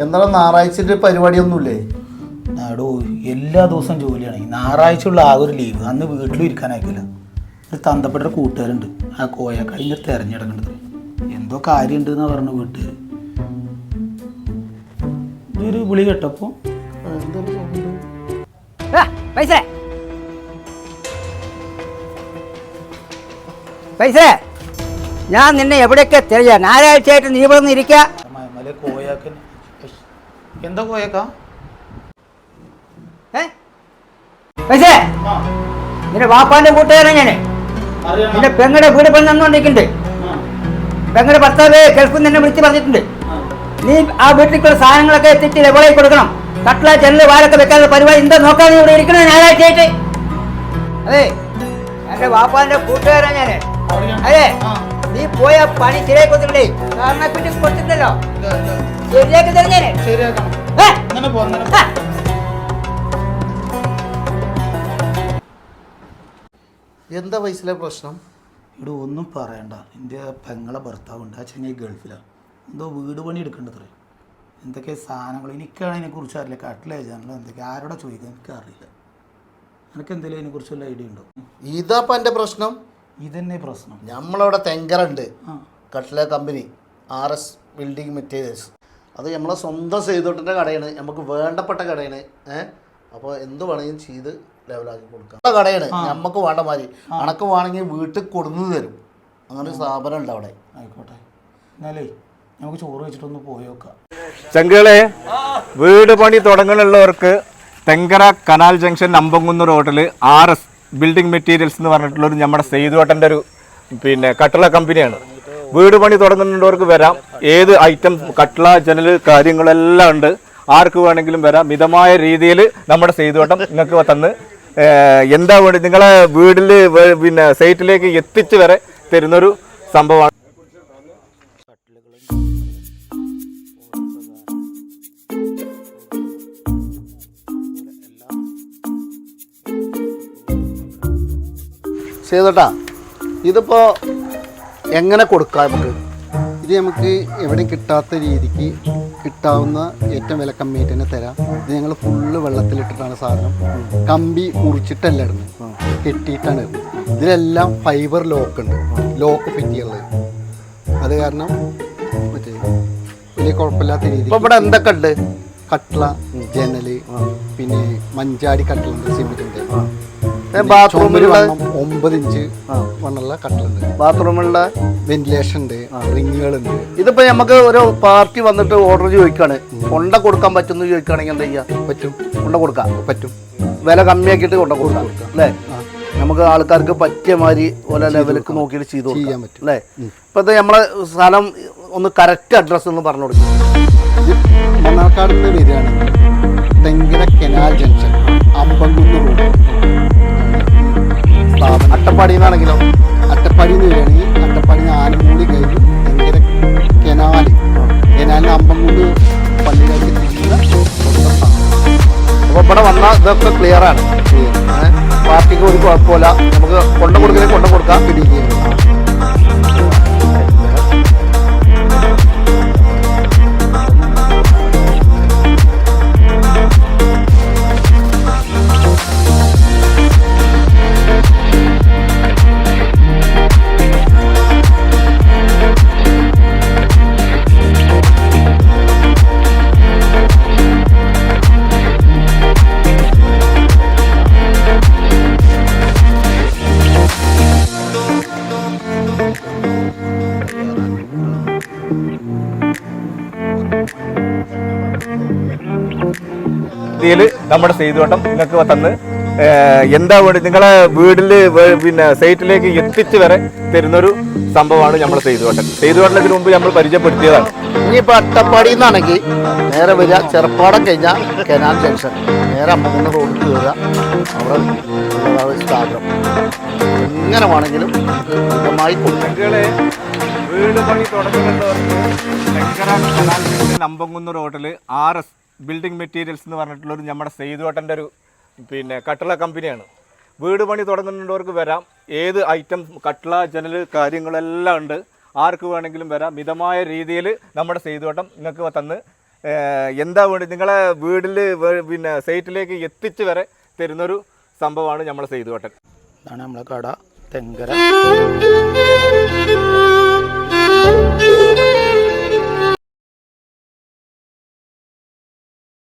എന്താണ് ഞായറാഴ്ച പരിപാടിയൊന്നുമില്ലേ? നാടോ എല്ലാ ദിവസവും ജോലിയാണ്. ഞായറാഴ്ചയുള്ള ആ ഒരു ലീവ്. അന്ന് വീട്ടിലും ഇരിക്കാനായിക്കില്ല. ഒരു തന്തപ്പെട്ട കൂട്ടുകാരുണ്ട്, ആ കോയക്കാടിൻ്റെ തിരഞ്ഞെടുക്കേണ്ടത്. എന്തോ കാര്യമുണ്ട് എന്നാ പറഞ്ഞു വീട്ടുകാർ. ഇതൊരു വിളി കേട്ടപ്പോൾ പൈസ ഞാൻ നിന്നെ എവിടെയൊക്കെ തിരയാ? ഞായറാഴ്ചയായിട്ട് നീ ഇവിടെ നിന്ന് ഇരിക്കുക. കോയാക്കൻ എന്താ കോയക്ക? പൈസ നിന്റെ വാപ്പാന്റെ കൂട്ടുകാരൻ ഞാൻ. നിന്റെ പെങ്ങളുടെ വീട് പണി നന്നുകൊണ്ടിരിക്കുന്നുണ്ട്. പെങ്ങളുടെ ഭർത്താവ് ഗൾഫിൽ നിന്നെ വിളിച്ച് പറഞ്ഞിട്ടുണ്ട്. നീ ആ വീട്ടിലേക്കുള്ള സാധനങ്ങളൊക്കെ എത്തിച്ച് ലെവലായി കൊടുക്കണം. കട്ട്ല ചെല്ല് വാരൊക്കെ വെക്കാനുള്ള പരിപാടി എന്താ നോക്കാൻ നീ ഇവിടെ ഇരിക്കണം ഞായറാഴ്ചയായിട്ട്? അതെ, എന്റെ വാപ്പാന്റെ കൂട്ടുകാരാ ഞാന്. അതെ, നീ പോയ പണി ശരിയാക്കൊന്നില്ലേ? കാരണം പിന്നെ കൊടുത്തിട്ടല്ലോ, ശരിയാക്കി തരുന്നേനെ. എന്താ വയസ്സിലെ പ്രശ്നം? ഇവിടെ ഒന്നും പറയണ്ട. എൻ്റെ പെങ്ങളെ ഭർത്താവുണ്ട്, ആ ചെങ്ങായി ഗൾഫിലാണ്. എന്തോ വീട് പണി എടുക്കേണ്ടത്രേ. എന്തൊക്കെ സാധനങ്ങൾ എനിക്കാണ് അതിനെക്കുറിച്ച് അറിയില്ല. കട്ടിലേജാണല്ലോ എന്തൊക്കെ ആരോടെ ചോദിക്കാൻ എനിക്കറിയില്ല. എനിക്ക് എന്തെങ്കിലും അതിനെക്കുറിച്ച് വല്ല ഐഡിയ ഉണ്ടോ? ഇതാപ്പം എൻ്റെ പ്രശ്നം. ഇതന്നെ പ്രശ്നം. നമ്മളവിടെ തെങ്കറുണ്ട്, കട്ട്ല കമ്പനി, RS ബിൽഡിംഗ് മെറ്റീരിയൽസ്. അത് നമ്മളെ സ്വന്തം ചെയ്തോട്ടിൻ്റെ കടയാണ്, നമുക്ക് വേണ്ടപ്പെട്ട കടയാണ്. അപ്പോൾ എന്ത് വേണമെങ്കിലും ചെയ്ത് ലെവലാക്കി കൊടുക്കാം. കടയാണ് നമുക്ക് വേണ്ട മാതിരി. അണക്ക് വേണമെങ്കിൽ വീട്ടിൽ കൊടുന്നു തരും. അങ്ങനെ ഒരു സ്ഥാപനം ഉണ്ട് അവിടെ. ആയിക്കോട്ടെ, എന്നാലേ നമുക്ക് ചോറ് വെച്ചിട്ടൊന്ന് പോയി നോക്കാം. ചങ്കുകളെ, വീട് പണി തുടങ്ങാനുള്ളവർക്ക് തെങ്കര കനാൽ ജംഗ്ഷൻ അമ്പങ്കുന്ന് റോഡിൽ RS ബിൽഡിംഗ് മെറ്റീരിയൽസ് എന്ന് പറഞ്ഞിട്ടുള്ളൊരു നമ്മുടെ സെയ്തുവേട്ടൻ്റെ ഒരു കട്ടള കമ്പനിയാണ്. വീട് പണി തുടങ്ങുന്നവർക്ക് വരാം. ഏത് ഐറ്റം കട്ടള ജനൽ കാര്യങ്ങളെല്ലാം ഉണ്ട്. ആർക്ക് വേണമെങ്കിലും വരാം. മിതമായ രീതിയിൽ നമ്മുടെ സെയ്തുവേട്ടം നിങ്ങൾക്ക് തന്ന് എന്താ വേണ്ടി നിങ്ങളെ വീട്ടിൽ സൈറ്റിലേക്ക് എത്തിച്ച് വരെ തരുന്നൊരു സംഭവമാണ്. ചെയ്തോട്ടാ, ഇതിപ്പോൾ എങ്ങനെ കൊടുക്കാം നമുക്ക്? ഇത് നമുക്ക് എവിടെയും കിട്ടാത്ത രീതിക്ക് കിട്ടാവുന്ന ഏറ്റവും വില കമ്മിയായിട്ട് തന്നെ തരാം. ഇത് ഞങ്ങൾ ഫുള്ള് വെള്ളത്തിലിട്ടിട്ടാണ് സാധനം. കമ്പി മുറിച്ചിട്ടല്ല ഇടുന്നത്, കെട്ടിയിട്ടാണ് ഇടുന്നത്. ഇതിലെല്ലാം ഫൈബർ ലോക്ക് ഉണ്ട്, ലോക്ക് ഫിറ്റ് ചെയ്യുള്ളത്. അത് കാരണം മറ്റേ വലിയ കുഴപ്പമില്ലാത്ത രീതി. ഇവിടെ എന്തൊക്കെ ഉണ്ട്? കട്ട്ള, ജനല്, പിന്നെ മഞ്ചാടി കട്ടിലുണ്ട്, സിമെന്റിന്റെ. ബാത്റൂമിലുള്ള 9 ഇഞ്ച് വണ്ണുള്ള കട്ടിലുണ്ട്. ബാത്റൂമിലുള്ള വെന്റിലേഷൻ ഉണ്ട്, റിങ്ങുകളുണ്ട്. ഇതിപ്പോ നമുക്ക് ഒരു പാർട്ടി വന്നിട്ട് ഓർഡർ ചോദിക്കാണ്, കൊണ്ട കൊടുക്കാൻ പറ്റുമെന്ന് ചോദിക്കുകയാണെങ്കിൽ എന്താ ചെയ്യാ? പറ്റും, കൊണ്ട കൊടുക്കാം. പറ്റും. വില കമ്മിയാക്കിയിട്ട് കൊണ്ട കൊടുക്കാം അല്ലേ? നമുക്ക് ആൾക്കാർക്ക് പറ്റിയ മാതിരി ഓരോ ലെവലിലേക്ക് നോക്കിയിട്ട് ചെയ്യാൻ പറ്റും അല്ലേ? ഇപ്പൊ നമ്മളെ സ്ഥലം ഒന്ന് കറക്റ്റ് അഡ്രസ്സ് ഒന്ന് പറഞ്ഞു കൊടുക്കും. മണ്ണാർക്കാട് നിന്ന് വരികയാണെങ്കിൽ Thenkara canal junction Ambankunnu road. Attappadi നിന്നാണെങ്കിലോ? അട്ടപ്പാടി നിന്ന് വരികയാണെങ്കിൽ അട്ടപ്പാടി ആനമൂടി കഴിഞ്ഞ് തെങ്കര കനാലിന് അമ്പങ്കുന്ന് പള്ളിയിലേക്ക് തിരിയുന്ന. അപ്പോൾ ഇവിടെ വന്നാൽ ഇതൊക്കെ ക്ലിയറാണ്. പാർട്ടിക്ക് ഒരു കുഴപ്പമില്ല. നമുക്ക് കൊണ്ട കൊടുക്കണമെങ്കിൽ കൊണ്ട കൊടുക്കാം. പിടിക്കുകയാണ്. നമ്മുടെ സെയ്തുവേട്ടം നിങ്ങൾക്ക് തന്ന് എന്താ വേണ്ടി നിങ്ങളെ വീട്ടിൽ സൈറ്റിലേക്ക് എത്തിച്ച് വരെ തരുന്നൊരു സംഭവമാണ് നമ്മുടെ സെയ്തുവേട്ടൻ. സെയ്തുവേട്ടനത്തിന് മുമ്പ് നമ്മൾ പരിചയപ്പെടുത്തിയതാണ്. ഇനിയിപ്പോൾ അട്ടപ്പാടി നിന്നാണെങ്കിൽ നേരെ വരിക, ചെറുപ്പാടം കഴിഞ്ഞാൽ കനാൽ ജംഗ്ഷൻ, നേരെ അമ്പകുന്ന് റോഡിൽ കയറുക. അവിടെ ഉള്ളതാണ് സ്ഥാപനം. എങ്ങനെ വേണമെങ്കിലും മിതമായി കൊടുക്കും. വീട് പണി തുടങ്ങുന്നവർക്ക് അമ്പകുന്ന് റോഡിൽ RS ബിൽഡിംഗ് മെറ്റീരിയൽസ് എന്ന് പറഞ്ഞിട്ടുള്ളൊരു നമ്മുടെ സെയ്തുവേട്ടൻ്റെ ഒരു കട്ടള കമ്പനിയാണ്. വീട് പണി തുടങ്ങുന്നവർക്ക് വരാം. ഏത് ഐറ്റം കട്ട്ള ജനൽ കാര്യങ്ങളെല്ലാം ഉണ്ട്. ആർക്ക് വേണമെങ്കിലും വരാം. മിതമായ രീതിയിൽ നമ്മുടെ സെയ്തുവേട്ടം നിങ്ങൾക്ക് തന്ന് എന്താ വേണ്ടി നിങ്ങളെ വീട്ടിൽ പിന്നെ സൈറ്റിലേക്ക് എത്തിച്ച് വരെ തരുന്നൊരു സംഭവമാണ് നമ്മളെ സെയ്തുവേട്ടൻ. ഇതാണ് നമ്മളെ കട തെങ്കര.